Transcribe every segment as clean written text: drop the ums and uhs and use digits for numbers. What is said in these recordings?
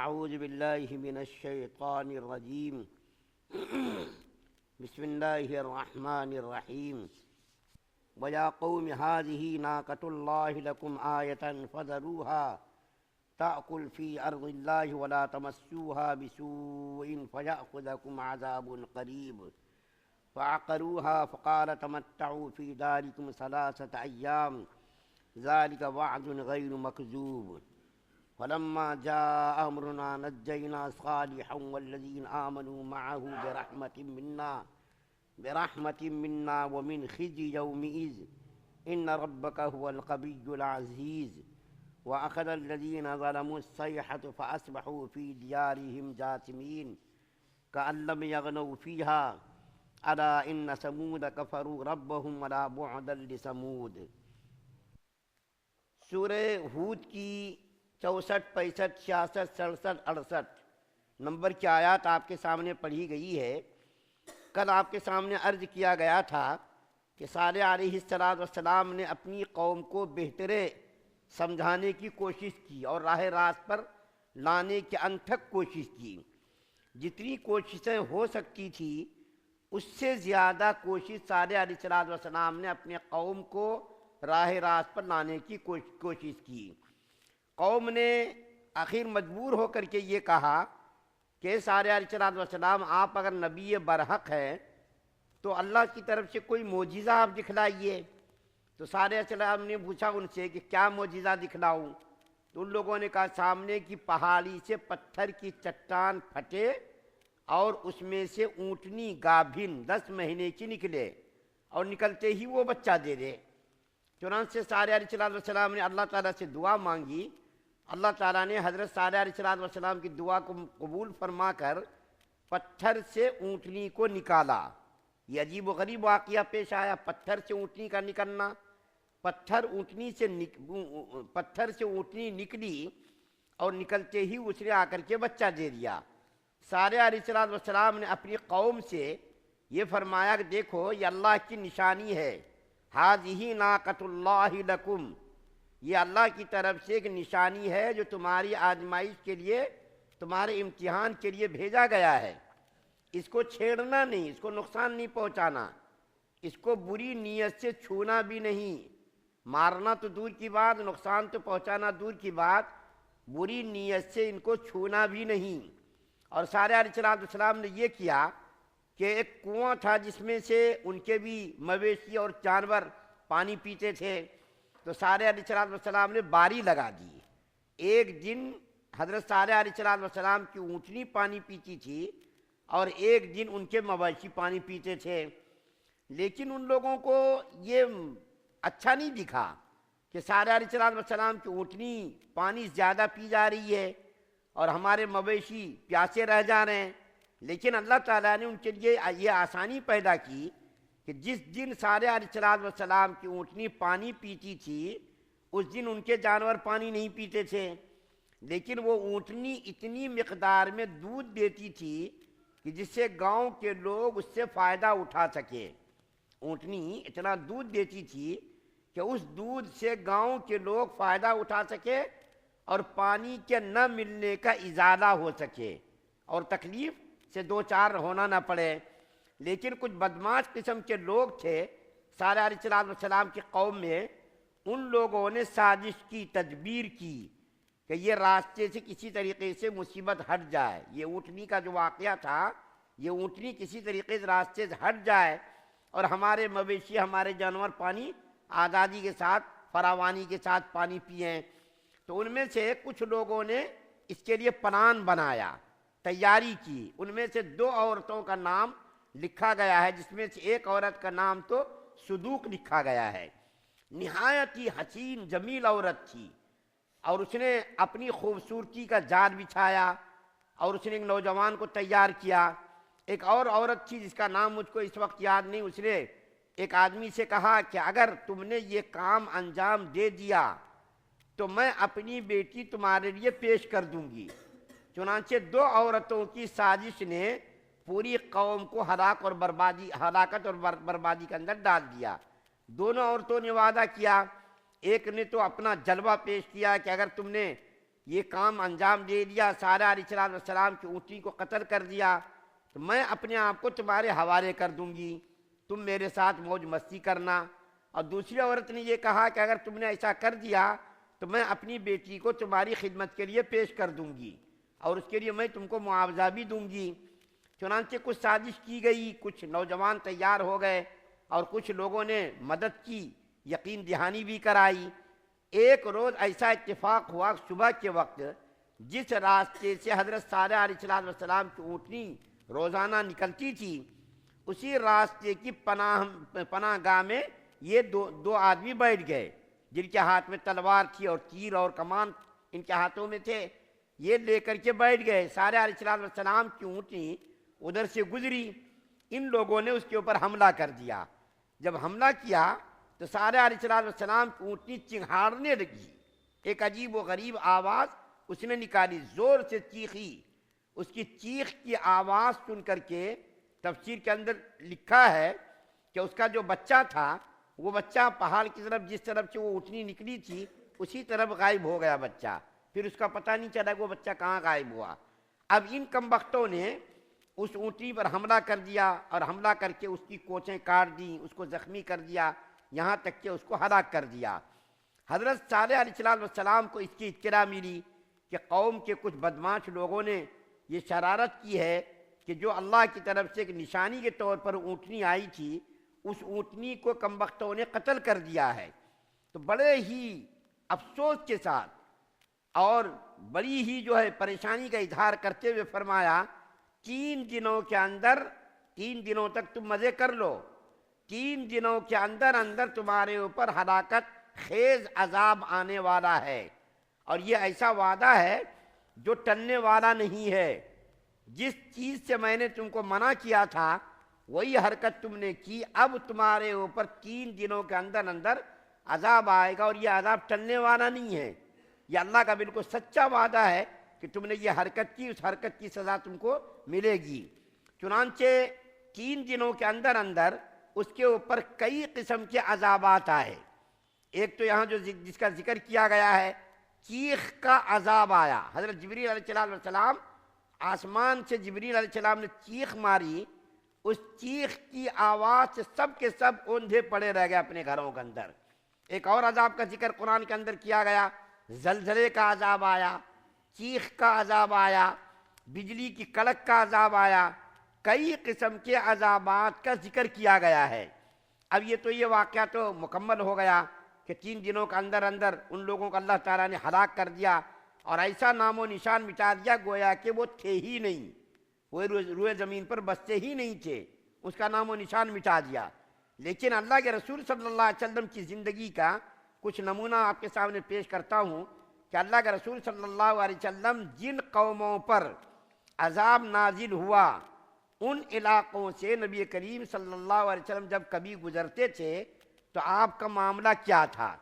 اعوذ باللہ من الشیطان الرجیم بسم اللہ الرحمن الرحیم وَيَا قَوْمِ هَٰذِهِ نَاقَةُ اللَّهِ لَكُمْ آيَةً فَذَرُوهَا تَأْكُلْ فِي أَرْضِ اللَّهِ وَلَا تَمَسُّوهَا بِسُوءٍ فَيَأْخُذَكُمْ عَذَابٌ قَرِيبٌ فَعَقَرُوهَا فَقَالَ تَمَتَّعُوا فِي دَارِكُمْ ثَلَاثَةَ أَيَّامٍ ذَلِكَ وَعْدٌ غَيْرُ مَكْذُوبٍ فَلَمَّا جَاءَ أَمْرُنَا نَجَّيْنَا صَالِحًا وَالَّذِينَ آمَنُوا مَعَهُ برحمة منا ومن خزي يومئذ إن ربك هو القوي العزيز وأخذ الذين ظلموا الصيحة فأصبحوا في ديارهم جاثمين كأن لم يغنوا فيها ألا إن ثمود كفروا ربهم ولا بعدا لثمود۔ سورہ ہود کی 64، 65، 66، 67، 68 نمبر کی آیات آپ کے سامنے پڑھی گئی ہے۔ کل آپ کے سامنے عرض کیا گیا تھا کہ صالح علیہ السلام نے اپنی قوم کو بہترے سمجھانے کی کوشش کی اور راہ راست پر لانے کے انتھک کوشش کی۔ جتنی کوششیں ہو سکتی تھی اس سے زیادہ کوشش صالح علیہ السلام نے اپنے قوم کو راہ راست پر لانے کی کوشش کی۔ قوم نے آخر مجبور ہو کر کے یہ کہا کہ صالح علیہ السلام آپ اگر نبی برحق ہیں تو اللہ کی طرف سے کوئی معجزہ آپ دکھلائیے۔ تو صالح علیہ السلام نے پوچھا ان سے کہ کیا معجزہ دکھلاؤں؟ تو ان لوگوں نے کہا سامنے کی پہاڑی سے پتھر کی چٹان پھٹے اور اس میں سے اونٹنی گابھن 10 مہینے کی نکلے اور نکلتے ہی وہ بچہ دے دے۔ چنانچہ صالح علیہ السلام نے اللہ تعالیٰ سے دعا مانگی۔ اللہ تعالیٰ نے حضرت صالح علیہ السلام کی دعا کو قبول فرما کر پتھر سے اونٹنی کو نکالا۔ یہ عجیب و غریب واقعہ پیش آیا، پتھر سے اونٹنی کا نکلنا۔ پتھر سے اونٹنی نکلی اور نکلتے ہی اس نے آ کر کے بچہ دے دیا۔ صالح علیہ السلام نے اپنی قوم سے یہ فرمایا کہ دیکھو یہ اللہ کی نشانی ہے، ہٰذِہِ نَاقَةُ اللَّهِ لَكُمْ، یہ اللہ کی طرف سے ایک نشانی ہے جو تمہاری آزمائش کے لیے، تمہارے امتحان کے لیے بھیجا گیا ہے۔ اس کو چھیڑنا نہیں، اس کو نقصان نہیں پہنچانا، اس کو بری نیت سے چھونا بھی نہیں، مارنا تو دور کی بات، نقصان تو پہنچانا دور کی بات، بری نیت سے ان کو چھونا بھی نہیں۔ اور صالح علیہ السلام نے یہ کیا کہ ایک کنواں تھا جس میں سے ان کے بھی مویشی اور جانور پانی پیتے تھے، تو صالح علیہ السلام نے باری لگا دی۔ ایک دن حضرت صالح علیہ السلام کی اونٹنی پانی پیتی تھی اور ایک دن ان کے مویشی پانی پیتے تھے، لیکن ان لوگوں کو یہ اچھا نہیں دکھا کہ صالح علیہ السلام کی اونٹنی پانی زیادہ پی جا رہی ہے اور ہمارے مویشی پیاسے رہ جا رہے ہیں۔ لیکن اللہ تعالیٰ نے ان کے لیے یہ آسانی پیدا کی کہ جس دن صالح علیہ السلام کی اونٹنی پانی پیتی تھی اس دن ان کے جانور پانی نہیں پیتے تھے، لیکن وہ اونٹنی اتنی مقدار میں دودھ دیتی تھی کہ جس سے گاؤں کے لوگ اس سے فائدہ اٹھا سکے۔ اونٹنی اتنا دودھ دیتی تھی کہ اس دودھ سے گاؤں کے لوگ فائدہ اٹھا سکے اور پانی کے نہ ملنے کا ازالہ ہو سکے اور تکلیف سے دو چار ہونا نہ پڑے۔ لیکن کچھ بدماش قسم کے لوگ تھے صالح علیہ السلام کی قوم میں، ان لوگوں نے سازش کی، تدبیر کی کہ یہ راستے سے کسی طریقے سے مصیبت ہٹ جائے۔ یہ اونٹنی کا جو واقعہ تھا، یہ اونٹنی کسی طریقے سے راستے سے ہٹ جائے اور ہمارے مویشی، ہمارے جانور پانی آزادی کے ساتھ، فراوانی کے ساتھ پانی پئیں۔ تو ان میں سے کچھ لوگوں نے اس کے لیے پلان بنایا، تیاری کی۔ ان میں سے 2 عورتوں کا نام لکھا گیا ہے، جس میں سے ایک عورت کا نام تو صدوق لکھا گیا ہے۔ نہایت ہی حسین جمیل عورت تھی اور اس نے اپنی خوبصورتی کا جال بچھایا اور اس نے ایک نوجوان کو تیار کیا۔ ایک اور عورت تھی جس کا نام مجھ کو اس وقت یاد نہیں، اس نے ایک آدمی سے کہا کہ اگر تم نے یہ کام انجام دے دیا تو میں اپنی بیٹی تمہارے لیے پیش کر دوں گی۔ چنانچہ 2 عورتوں کی سازش نے پوری قوم کو ہلاکت اور بربادی کے اندر ڈال دیا۔ دونوں عورتوں نے وعدہ کیا، ایک نے تو اپنا جلوہ پیش کیا کہ اگر تم نے یہ کام انجام دے دیا، سارے علیہ السلام کی اونٹنی کو قتل کر دیا، تو میں اپنے آپ کو تمہارے حوالے کر دوں گی، تم میرے ساتھ موج مستی کرنا۔ اور دوسری عورت نے یہ کہا کہ اگر تم نے ایسا کر دیا تو میں اپنی بیٹی کو تمہاری خدمت کے لیے پیش کر دوں گی اور اس کے لیے میں تم کو معاوضہ بھی دوں گی۔ چنانچہ کچھ سازش کی گئی، کچھ نوجوان تیار ہو گئے اور کچھ لوگوں نے مدد کی، یقین دہانی بھی کرائی۔ ایک روز ایسا اتفاق ہوا، صبح کے وقت جس راستے سے حضرت صالح علیہ السلام کی اونٹنی روزانہ نکلتی تھی، اسی راستے کی پناہ گاہ میں یہ دو آدمی بیٹھ گئے، جن کے ہاتھ میں تلوار تھی اور تیر اور کمان ان کے ہاتھوں میں تھے۔ یہ لے کر کے بیٹھ گئے۔ صالح علیہ السلام کی اونٹنی ادھر سے گزری، ان لوگوں نے اس کے اوپر حملہ کر دیا۔ جب حملہ کیا تو صالح علیہ السلام کی اونٹنی چنگھاڑنے لگی، ایک عجیب و غریب آواز اس نے نکالی، زور سے چیخی۔ اس کی چیخ کی آواز سن کر کے تفسیر کے اندر لکھا ہے کہ اس کا جو بچہ تھا، وہ بچہ پہاڑ کی طرف جس طرف سے وہ اونٹنی نکلی تھی اسی طرف غائب ہو گیا بچہ، پھر اس کا پتہ نہیں چلا کہ وہ بچہ کہاں غائب ہوا۔ اب ان کمبختوں نے اس اونٹنی پر حملہ کر دیا اور حملہ کر کے اس کی کوچیں کاٹ دیں، اس کو زخمی کر دیا، یہاں تک کہ اس کو ہلاک کر دیا۔ حضرت صالح علیہ السلام کو اس کی اطلاع ملی کہ قوم کے کچھ بدمعاش لوگوں نے یہ شرارت کی ہے کہ جو اللہ کی طرف سے ایک نشانی کے طور پر اونٹنی آئی تھی، اس اونٹنی کو کمبختوں نے قتل کر دیا ہے۔ تو بڑے ہی افسوس کے ساتھ اور بڑی ہی پریشانی کا اظہار کرتے ہوئے فرمایا، 3 دنوں کے اندر، 3 دنوں تک تم مزے کر لو، 3 دنوں کے اندر اندر تمہارے اوپر ہلاکت خیز عذاب آنے والا ہے، اور یہ ایسا وعدہ ہے جو ٹلنے والا نہیں ہے۔ جس چیز سے میں نے تم کو منع کیا تھا وہی حرکت تم نے کی، اب تمہارے اوپر 3 دنوں کے اندر اندر عذاب آئے گا، اور یہ عذاب ٹلنے والا نہیں ہے۔ یہ اللہ کا بالکل سچا وعدہ ہے کہ تم نے یہ حرکت کی، اس حرکت کی سزا تم کو ملے گی۔ چنانچہ 3 دنوں کے اندر اندر اس کے اوپر کئی قسم کے عذابات آئے۔ ایک تو یہاں جس کا ذکر کیا گیا ہے، چیخ کا عذاب آیا۔ حضرت جبریل علیہ السلام، آسمان سے جبریل علیہ السلام نے چیخ ماری، اس چیخ کی آواز سے سب کے سب اوندھے پڑے رہ گئے اپنے گھروں کے اندر۔ ایک اور عذاب کا ذکر قرآن کے اندر کیا گیا، زلزلے کا عذاب آیا، چیخ کا عذاب آیا، بجلی کی کڑک کا عذاب آیا، کئی قسم کے عذابات کا ذکر کیا گیا ہے۔ اب یہ تو یہ واقعہ تو مکمل ہو گیا کہ 3 دنوں کے اندر اندر ان لوگوں کو اللہ تعالیٰ نے ہلاک کر دیا اور ایسا نام و نشان مٹا دیا گویا کہ وہ تھے ہی نہیں، وہ روئے زمین پر بستے ہی نہیں تھے، اس کا نام و نشان مٹا دیا۔ لیکن اللہ کے رسول صلی اللہ علیہ وسلم کی زندگی کا کچھ نمونہ آپ کے سامنے پیش کرتا ہوں کہ اللہ کے رسول صلی اللہ علیہ وسلم جن قوموں پر عذاب نازل ہوا، ان علاقوں سے نبی کریم صلی اللہ علیہ وسلم جب کبھی گزرتے تھے تو آپ کا معاملہ کیا تھا۔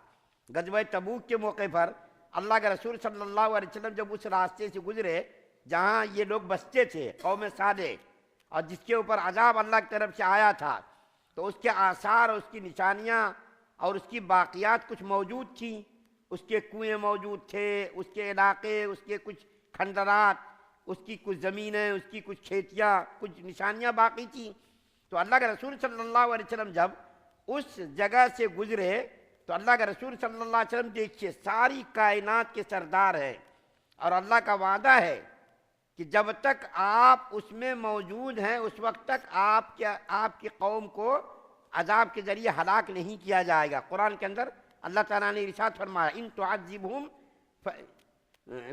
غزوہ تبوک کے موقع پر اللہ کے رسول صلی اللہ علیہ وسلم جب اس راستے سے گزرے جہاں یہ لوگ بستے تھے، قوم صالح، اور جس کے اوپر عذاب اللہ کی طرف سے آیا تھا، تو اس کے آثار اور اس کی نشانیاں اور اس کی باقیات کچھ موجود تھیں۔ اس کے کنویں موجود تھے، اس کے علاقے، اس کے کچھ کھنڈرات، اس کی کچھ زمینیں، اس کی کچھ کھیتیاں، کچھ نشانیاں باقی تھیں۔ تو اللہ کے رسول صلی اللہ علیہ وسلم جب اس جگہ سے گزرے تو اللہ کے رسول صلی اللہ علیہ وسلم دیکھیے ساری کائنات کے سردار ہے، اور اللہ کا وعدہ ہے کہ جب تک آپ اس میں موجود ہیں اس وقت تک آپ کی قوم کو عذاب کے ذریعے ہلاک نہیں کیا جائے گا۔ قرآن کے اندر اللہ تعالیٰ نے ارشاد فرمایا، ان تعذبہم،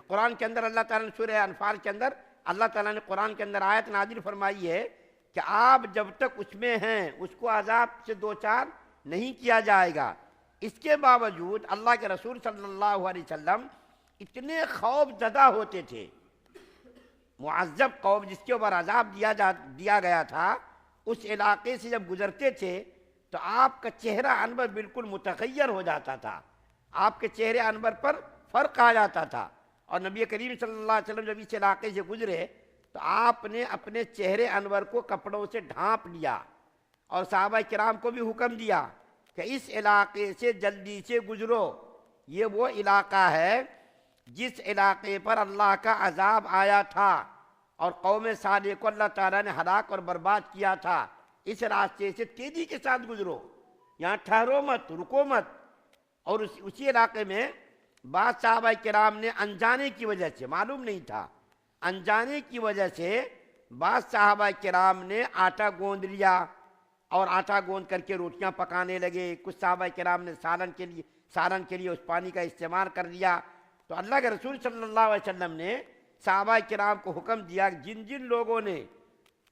قرآن کے اندر اللہ تعالیٰ نے سورہ انفال کے اندر اللہ تعالیٰ نے قرآن کے اندر آیت نازل فرمائی ہے کہ آپ جب تک اس میں ہیں اس کو عذاب سے دوچار نہیں کیا جائے گا۔ اس کے باوجود اللہ کے رسول صلی اللہ علیہ وسلم اتنے خوف زدہ ہوتے تھے، معذب قوم جس کے اوپر عذاب دیا گیا تھا، اس علاقے سے جب گزرتے تھے تو آپ کا چہرہ انور بالکل متغیر ہو جاتا تھا، آپ کے چہرے انور پر فرق آ جاتا تھا۔ اور نبی کریم صلی اللہ علیہ وسلم جب اس علاقے سے گزرے تو آپ نے اپنے چہرے انور کو کپڑوں سے ڈھانپ لیا اور صحابہ کرام کو بھی حکم دیا کہ اس علاقے سے جلدی سے گزرو، یہ وہ علاقہ ہے جس علاقے پر اللہ کا عذاب آیا تھا اور قوم صالح کو اللہ تعالیٰ نے ہلاک اور برباد کیا تھا، اس راستے سے تیزی کے ساتھ گزرو، یہاں ٹھہرو مت، رکو مت۔ اور اسی علاقے میں بعض صحابہ کرام نے انجانے کی وجہ سے، معلوم نہیں تھا، انجانے کی وجہ سے بعض صحابہ کرام نے آٹا گوندھ لیا اور آٹا گوندھ کر کے روٹیاں پکانے لگے۔ کچھ صحابہ کرام نے سالن کے لیے اس پانی کا استعمال کر لیا۔ تو اللہ کے رسول صلی اللہ علیہ وسلم نے صحابہ کرام کو حکم دیا کہ جن جن لوگوں نے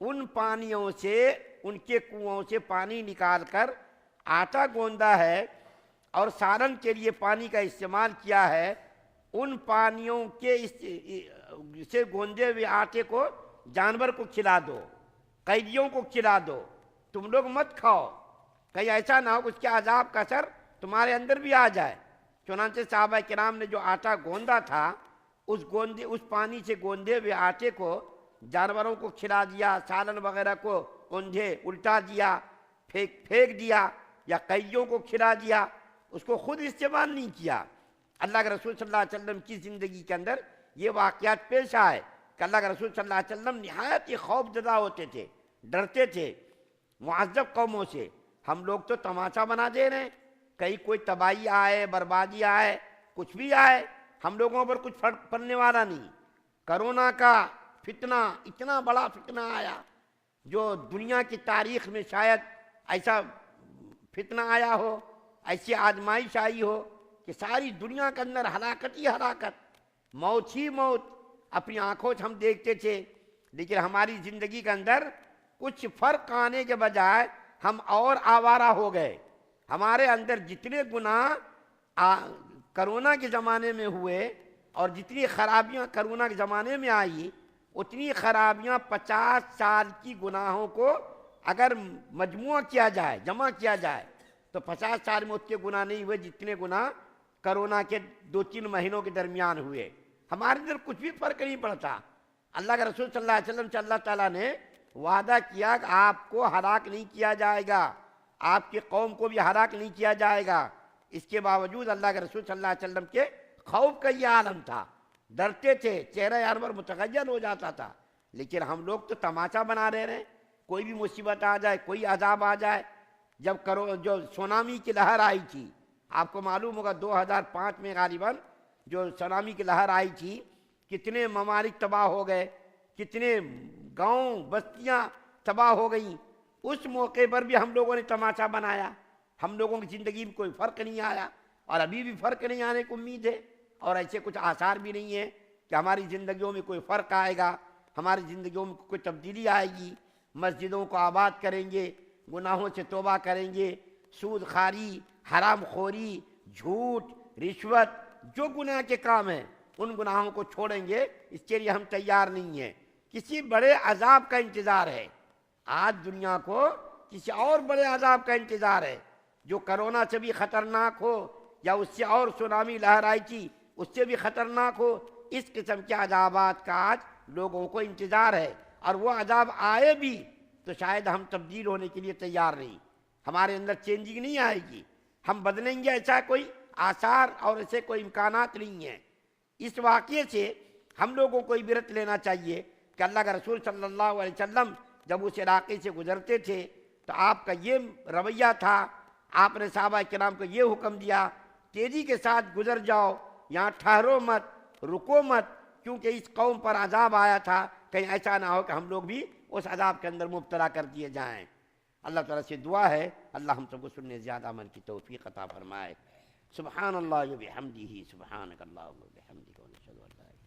ان پانیوں سے، ان کے کنوؤں سے پانی نکال کر آٹا گوندا ہے اور سالن کے لیے پانی کا استعمال کیا ہے، ان پانیوں کے سے گوندے ہوئے آٹے کو جانور کو کھلا دو، قیدیوں کو کھلا دو، تم لوگ مت کھاؤ، کہیں ایسا نہ ہو کہ اس کے عذاب کا اثر تمہارے اندر بھی آ جائے۔ چنانچہ صحابہ کرام نے جو آٹا گوندا تھا، اس پانی سے گوندے ہوئے آٹے کو جانوروں کو کھلا دیا، سالن وغیرہ کو انہیں الٹا دیا، پھینک دیا، یا قیدیوں کو کھلا دیا، اس کو خود استعمال نہیں کیا۔ اللہ کے رسول صلی اللہ علیہ وسلم کی زندگی کے اندر یہ واقعات پیش آئے کہ اللہ کے رسول صلی اللہ علیہ وسلم نہایت ہی خوف زدہ ہوتے تھے، ڈرتے تھے معذب قوموں سے۔ ہم لوگ تو تماشا بنا دے رہے ہیں، کہیں کوئی تباہی آئے، بربادی آئے، کچھ بھی آئے، ہم لوگوں پر کچھ فرق پڑنے والا نہیں۔ کرونا کا فتنہ، اتنا بڑا فتنہ آیا جو دنیا کی تاریخ میں شاید ایسا فتنہ آیا ہو، ایسی آزمائش آئی ہو کہ ساری دنیا کے اندر ہلاکت ہی ہلاکت، موت ہی موت اپنی آنکھوں سے ہم دیکھتے تھے۔ لیکن ہماری زندگی کے اندر کچھ فرق آنے کے بجائے ہم اور آوارہ ہو گئے۔ ہمارے اندر جتنے گناہ کرونا کے زمانے میں ہوئے اور جتنی خرابیاں کرونا کے زمانے میں آئی، اتنی خرابیاں 50 سال کی گناہوں کو اگر مجموعہ کیا جائے، جمع کیا جائے، تو 50 سال میں اتنے گناہ نہیں ہوئے جتنے گناہ کرونا کے 2-3 مہینوں کے درمیان ہوئے۔ ہمارے اندر کچھ بھی فرق نہیں پڑتا۔ اللہ کے رسول صلی اللہ علیہ وسلم سے اللہ تعالیٰ نے وعدہ کیا کہ آپ کو ہلاک نہیں کیا جائے گا، آپ کی قوم کو بھی ہلاک نہیں کیا جائے گا۔ اس کے باوجود اللہ کے رسول صلی اللہ علیہ وسلم کے خوف کا یہ عالم تھا، ڈرتے تھے، چہرہ انور متغیر ہو جاتا تھا۔ لیکن ہم لوگ تو تماشا بنا رہے ہیں، کوئی بھی مصیبت آ جائے، کوئی عذاب آ جائے۔ جب جو سونامی کی لہر آئی تھی، آپ کو معلوم ہوگا 2005 میں غالباً جو سونامی کی لہر آئی تھی، کتنے ممالک تباہ ہو گئے، کتنے گاؤں بستیاں تباہ ہو گئیں۔ اس موقع پر بھی ہم لوگوں نے تماشا بنایا، ہم لوگوں کی زندگی میں کوئی فرق نہیں آیا، اور ابھی بھی فرق نہیں آنے کی امید ہے، اور ایسے کچھ آثار بھی نہیں ہیں کہ ہماری زندگیوں میں کوئی فرق آئے گا، ہماری زندگیوں میں کوئی تبدیلی آئے گی۔ مسجدوں کو آباد کریں گے، گناہوں سے توبہ کریں گے، سود خواری، حرام خوری، جھوٹ، رشوت، جو گناہ کے کام ہیں ان گناہوں کو چھوڑیں گے، اس کے لیے ہم تیار نہیں ہیں۔ کسی بڑے عذاب کا انتظار ہے، آج دنیا کو کسی اور بڑے عذاب کا انتظار ہے جو کرونا سے بھی خطرناک ہو، یا اس سے اور سونامی لہر آئی تھی اس سے بھی خطرناک ہو۔ اس قسم کے عذابات کا آج لوگوں کو انتظار ہے، اور وہ عذاب آئے بھی تو شاید ہم تبدیل ہونے کے لیے تیار نہیں، ہمارے اندر چینجنگ نہیں آئے گی، ہم بدلیں گے، ایسا کوئی آثار اور ایسے کوئی امکانات نہیں ہیں۔ اس واقعے سے ہم لوگوں کو عبرت لینا چاہیے کہ اللہ کا رسول صلی اللہ علیہ وسلم جب اس علاقے سے گزرتے تھے تو آپ کا یہ رویہ تھا، آپ نے صحابہ کرام کو یہ حکم دیا، تیزی کے ساتھ گزر جاؤ، یہاں ٹھہرو مت، رکو مت، کیونکہ اس قوم پر عذاب آیا تھا، کہیں ایسا نہ ہو کہ ہم لوگ بھی اس عذاب کے اندر مبتلا کر دیے جائیں۔ اللہ تعالیٰ سے دعا ہے اللہ ہم سب کو سننے زیادہ عمل کی توفیق عطا فرمائے۔ سبحان اللہ و بحمدہ، سبحانک اللہم و بحمدک، ونشہد ان لا الہ الا انت